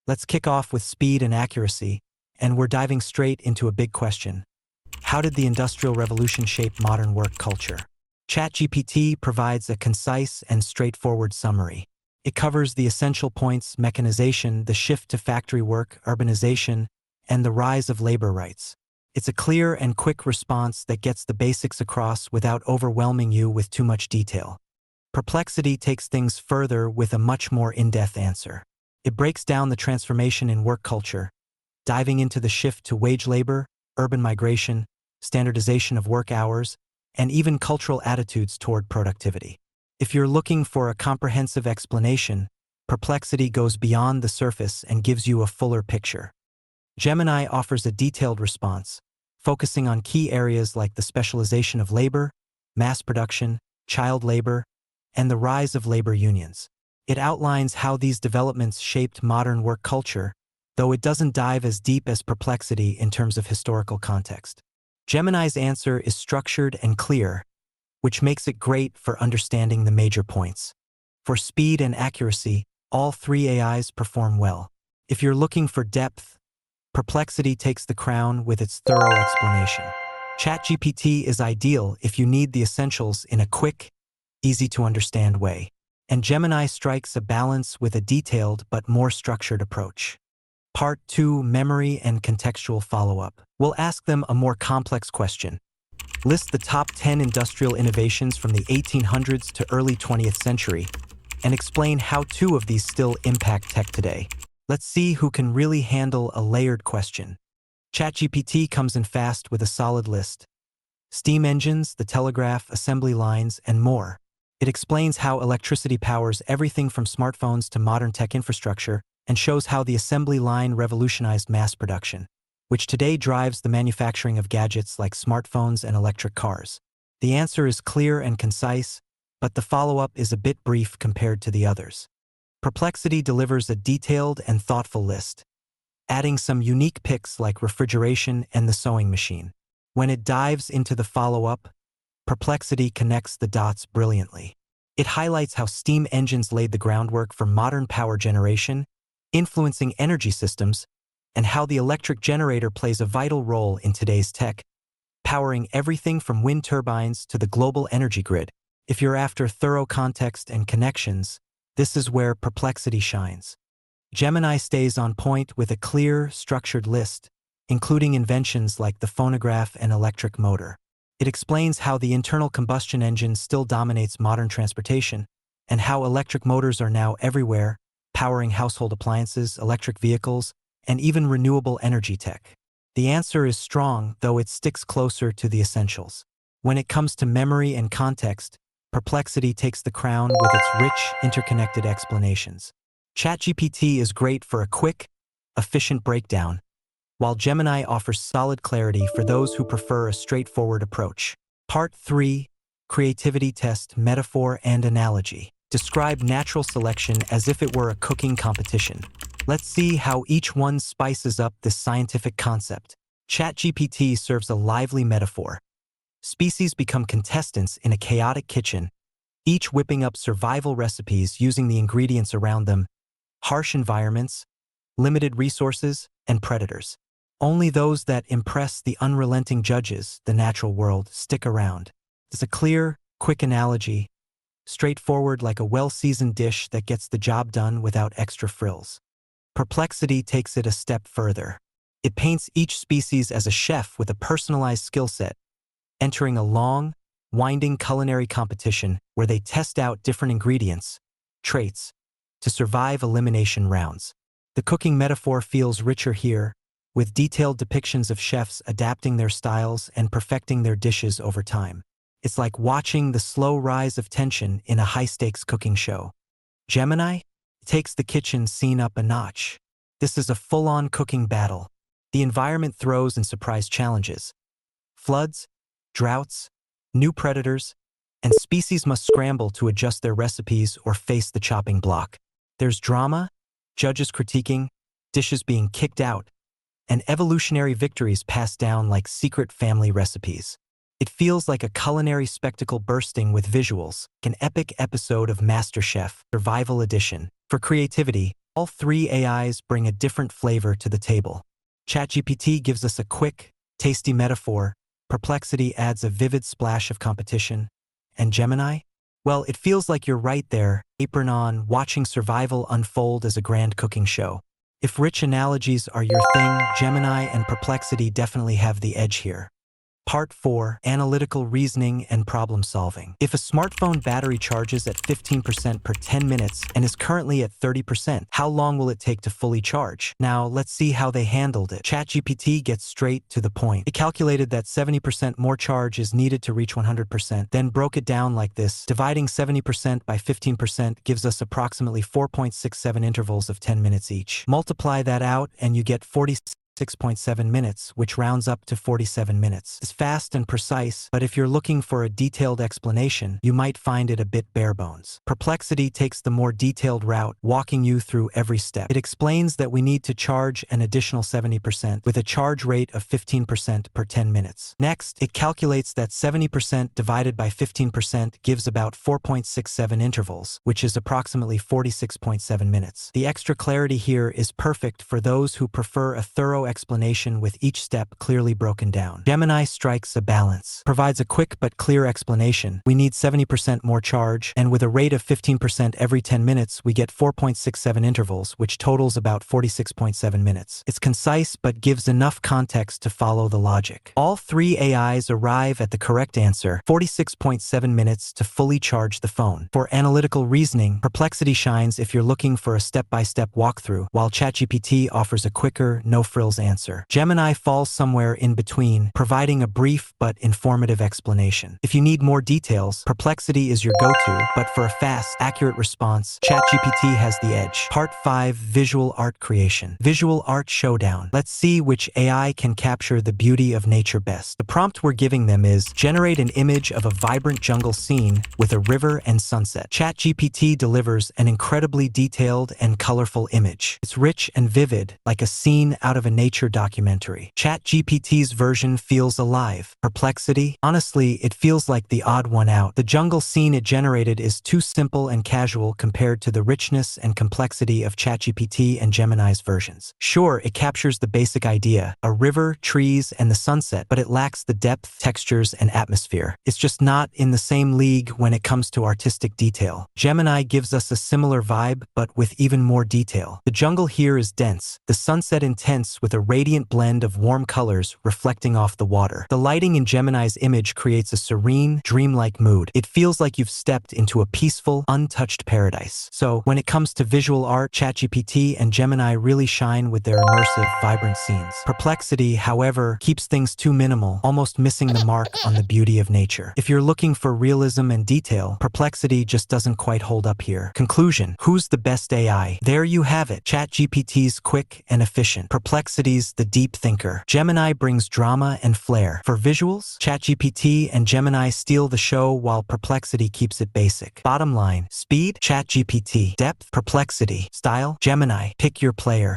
Let's kick off with speed and accuracy, and we're diving straight into a big question. How did the Industrial Revolution shape modern work culture? ChatGPT provides a concise and straightforward summary. It covers the essential points: mechanization, the shift to factory work, urbanization, and the rise of labor rights. It's a clear and quick response that gets the basics across without overwhelming you with too much detail. Perplexity takes things further with a much more in-depth answer. It breaks down the transformation in work culture, diving into the shift to wage labor, urban migration, standardization of work hours, and even cultural attitudes toward productivity. If you're looking for a comprehensive explanation, Perplexity goes beyond the surface and gives you a fuller picture. Gemini offers a detailed response, focusing on key areas like the specialization of labor, mass production, child labor, and the rise of labor unions. It outlines how these developments shaped modern work culture, though it doesn't dive as deep as Perplexity in terms of historical context. Gemini's answer is structured and clear, which makes it great for understanding the major points. For speed and accuracy, all three AIs perform well. If you're looking for depth, Perplexity takes the crown with its thorough explanation. ChatGPT is ideal if you need the essentials in a quick, easy-to-understand way. And Gemini strikes a balance with a detailed but more structured approach. Part 2, Memory and Contextual Follow-up. We'll ask them a more complex question. List the top 10 industrial innovations from the 1800s to early 20th century, and explain how 2 of these still impact tech today. Let's see who can really handle a layered question. ChatGPT comes in fast with a solid list: steam engines, the telegraph, assembly lines, and more. It explains how electricity powers everything from smartphones to modern tech infrastructure, and shows how the assembly line revolutionized mass production, which today drives the manufacturing of gadgets like smartphones and electric cars. The answer is clear and concise, but the follow-up is a bit brief compared to the others. Perplexity delivers a detailed and thoughtful list, adding some unique picks like refrigeration and the sewing machine. When it dives into the follow-up, Perplexity connects the dots brilliantly. It highlights how steam engines laid the groundwork for modern power generation, influencing energy systems, and how the electric generator plays a vital role in today's tech, powering everything from wind turbines to the global energy grid. If you're after thorough context and connections, this is where Perplexity shines. Gemini stays on point with a clear, structured list, including inventions like the phonograph and electric motor. It explains how the internal combustion engine still dominates modern transportation, and how electric motors are now everywhere, powering household appliances, electric vehicles, and even renewable energy tech. The answer is strong, though it sticks closer to the essentials. When it comes to memory and context, Perplexity takes the crown with its rich, interconnected explanations. ChatGPT is great for a quick, efficient breakdown, while Gemini offers solid clarity for those who prefer a straightforward approach. Part 3, Creativity Test, Metaphor and Analogy. Describe natural selection as if it were a cooking competition. Let's see how each one spices up this scientific concept. ChatGPT serves a lively metaphor. Species become contestants in a chaotic kitchen, each whipping up survival recipes using the ingredients around them: harsh environments, limited resources, and predators. Only those that impress the unrelenting judges, the natural world, stick around. It's a clear, quick analogy, straightforward like a well-seasoned dish that gets the job done without extra frills. Perplexity takes it a step further. It paints each species as a chef with a personalized skill set, entering a long, winding culinary competition where they test out different ingredients, traits, to survive elimination rounds. The cooking metaphor feels richer here, with detailed depictions of chefs adapting their styles and perfecting their dishes over time. It's like watching the slow rise of tension in a high-stakes cooking show. Gemini takes the kitchen scene up a notch. This is a full-on cooking battle. The environment throws in surprise challenges: floods, droughts, new predators, and species must scramble to adjust their recipes or face the chopping block. There's drama, judges critiquing, dishes being kicked out, and evolutionary victories passed down like secret family recipes. It feels like a culinary spectacle bursting with visuals, an epic episode of MasterChef, Survival Edition. For creativity, All three AIs bring a different flavor to the table. ChatGPT gives us a quick, tasty metaphor, Perplexity adds a vivid splash of competition, and Gemini? Well, it feels like you're right there, apron on, watching survival unfold as a grand cooking show. If rich analogies are your thing, Gemini and Perplexity definitely have the edge here. Part 4. Analytical reasoning and problem solving. If a smartphone battery charges at 15% per 10 minutes and is currently at 30%, how long will it take to fully charge? Now, let's see how they handled it. ChatGPT gets straight to the point. It calculated that 70% more charge is needed to reach 100%, then broke it down like this. Dividing 70% by 15% gives us approximately 4.67 intervals of 10 minutes each. Multiply that out and you get 46.7 minutes, which rounds up to 47 minutes. It's fast and precise, but if you're looking for a detailed explanation, you might find it a bit bare bones. Perplexity takes the more detailed route, walking you through every step. It explains that we need to charge an additional 70% with a charge rate of 15% per 10 minutes. Next, it calculates that 70% divided by 15% gives about 4.67 intervals, which is approximately 46.7 minutes. The extra clarity here is perfect for those who prefer a thorough explanation with each step clearly broken down. Gemini strikes a balance, provides a quick but clear explanation. We need 70% more charge, and with a rate of 15% every 10 minutes, we get 4.67 intervals, which totals about 46.7 minutes. It's concise but gives enough context to follow the logic. All three AIs arrive at the correct answer, 46.7 minutes to fully charge the phone. For analytical reasoning, Perplexity shines if you're looking for a step-by-step walkthrough, while ChatGPT offers a quicker, no-frills answer. Gemini falls somewhere in between, providing a brief but informative explanation. If you need more details, Perplexity is your go-to, but for a fast, accurate response, ChatGPT has the edge. Part 5. Visual art creation. Visual art showdown. Let's see which AI can capture the beauty of nature best. The prompt we're giving them is, generate an image of a vibrant jungle scene with a river and sunset. ChatGPT delivers an incredibly detailed and colorful image. It's rich and vivid, like a scene out of a nature documentary. ChatGPT's version feels alive. Perplexity? Honestly, it feels like the odd one out. The jungle scene it generated is too simple and casual compared to the richness and complexity of ChatGPT and Gemini's versions. Sure, it captures the basic idea, a river, trees, and the sunset, but it lacks the depth, textures, and atmosphere. It's just not in the same league when it comes to artistic detail. Gemini gives us a similar vibe, but with even more detail. The jungle here is dense, the sunset intense with a radiant blend of warm colors reflecting off the water. The lighting in Gemini's image creates a serene, dreamlike mood. It feels like you've stepped into a peaceful, untouched paradise. So, when it comes to visual art, ChatGPT and Gemini really shine with their immersive, vibrant scenes. Perplexity, however, keeps things too minimal, almost missing the mark on the beauty of nature. If you're looking for realism and detail, Perplexity just doesn't quite hold up here. Conclusion: who's the best AI? There you have it. ChatGPT's quick and efficient. Perplexity's the deep thinker. Gemini brings drama and flair. For visuals, ChatGPT and Gemini steal the show while Perplexity keeps it basic. Bottom line: speed, ChatGPT; depth, Perplexity; style, Gemini. Pick your player.